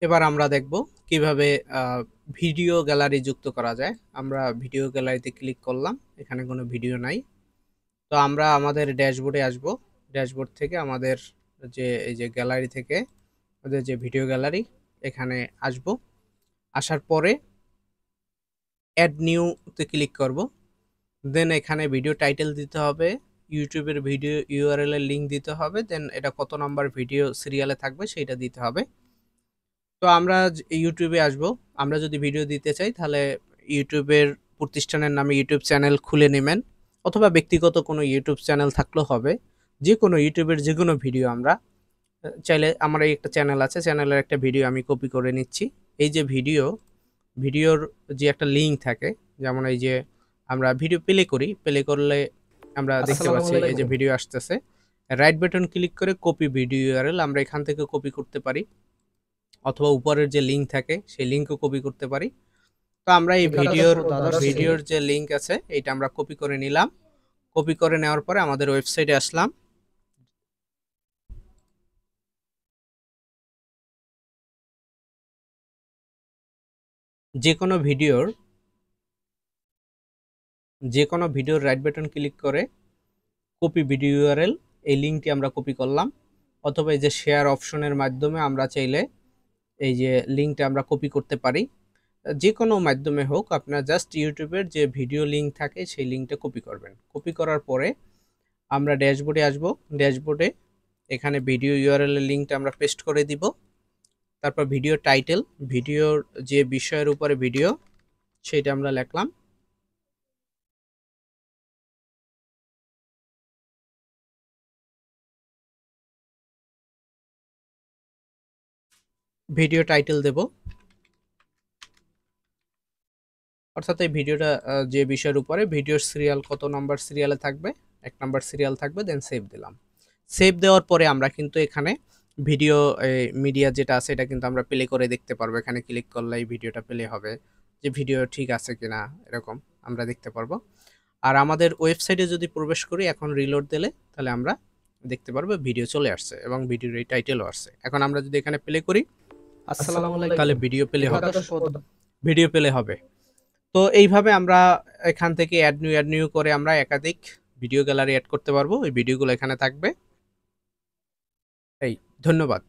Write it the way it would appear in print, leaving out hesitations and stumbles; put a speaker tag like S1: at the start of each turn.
S1: এবার আমরা দেখব কিভাবে ভিডিও গ্যালারি যুক্ত করা যায়। আমরা ভিডিও গ্যালারিতে ক্লিক করলাম, এখানে কোনো ভিডিও নাই। তো আমরা আমাদের ড্যাশবোর্ডে আসব। ড্যাশবোর্ড থেকে আমাদের এই যে গ্যালারি থেকে আমাদের যে ভিডিও গ্যালারি, এখানে আসব। আসার পরে অ্যাড নিউতে ক্লিক করব। দেন এখানে ভিডিও টাইটেল দিতে হবে, ইউটিউবের ভিডিও ইউআরএল এর লিঙ্ক দিতে হবে, দেন এটা কত নাম্বার ভিডিও সিরিয়ালে থাকবে সেইটা দিতে হবে। তো আমরা ইউটিউবে আসব। আমরা যদি ভিডিও দিতে চাই তাহলে ইউটিউবের প্রতিষ্ঠানের নামে ইউটিউব চ্যানেল খুলে নেবেন, অথবা ব্যক্তিগত কোনো ইউটিউব চ্যানেল থাকলেও হবে। যে কোনো ইউটিউবের যে কোনো ভিডিও আমরা চাইলে, আমার এই একটা চ্যানেল আছে, চ্যানেলের একটা ভিডিও আমি কপি করে নিচ্ছি। এই যে ভিডিওর যে একটা লিঙ্ক থাকে, যেমন এই যে আমরা ভিডিও প্লে করি, প্লে করলে আমরা দেখতে
S2: আসসালামু
S1: পাচ্ছি এই যে
S2: আলাইকুম।
S1: ভিডিও আসতেছে। রাইট বাটন ক্লিক করে কপি ভিডিও ইউআরএল আমরা এখান থেকে কপি করতে পারি, অথবা উপরের যে লিঙ্ক থাকে সেই লিঙ্কও কপি করতে পারি। তো আমরা এই
S2: এটা তো
S1: ভিডিওর
S2: পুরো দাদার সিস্টেম।
S1: ভিডিওর যে লিঙ্ক আছে এটা আমরা কপি করে নিলাম। কপি করে নেওয়ার পরে আমাদের ওয়েবসাইটে আসলাম। যে কোনো ভিডিওর রাইট বাটন ক্লিক করে কপি ভিডিও ইউআরএল, এই লিঙ্কটি আমরা কপি করলাম। অথবা এই যে শেয়ার অপশনের মাধ্যমে আমরা চাইলে এই যে লিঙ্কটা আমরা কপি করতে পারি। যে কোনো মাধ্যমে হোক, আপনার জাস্ট ইউটিউবের যে ভিডিও লিঙ্ক থাকে সেই লিঙ্কটা কপি করবেন। কপি করার পরে আমরা ড্যাশবোর্ডে আসব। ড্যাশবোর্ডে এখানে ভিডিও ইউআরএল এর লিঙ্কটা আমরা পেস্ট করে দিব। তারপর ভিডিও টাইটেল, ভিডিওর যে বিষয়ের উপরে ভিডিও সেটা আমরা লিখলাম। ভিডিও টাইটেল দেব, অর্থাৎ এই ভিডিওটা যে বিষয়ের উপরে ভিডিওর সিরিয়াল কত নাম্বার সিরিয়ালে থাকবে, 1 নাম্বার সিরিয়াল থাকবে, দেন সেভ দিলাম। সেভ দেওয়ার পরে আমরা কিন্তু এখানে ভিডিও মিডিয়া যেটা আছে এটা কিন্তু আমরা প্লে করে দেখতে পারবো। এখানে ক্লিক করলে এই ভিডিওটা প্লে হবে, যে ভিডিও ঠিক আছে কিনা এরকম আমরা দেখতে পারবো। আর আমাদের ওয়েবসাইটে যদি প্রবেশ করি, এখন রিলোড দিলে তাহলে আমরা দেখতে পারবো ভিডিও চলে আসছে এবং ভিডিওর এই টাইটেলও আসছে। এখন আমরা যদি এখানে প্লে করি
S2: আসসালামু
S1: তাহলে
S2: আলাইকুম।
S1: ভিডিও প্লে
S2: এটা
S1: হবে,
S2: তো পুরো
S1: ভিডিও প্লে হবে। তো এইভাবে আমরা এখান থেকে অ্যাড নিউ করে আমরা একাধিক ভিডিও গ্যালারি অ্যাড করতে পারবো। ওই ভিডিওগুলো এখানে থাকবে। এই ধন্যবাদ।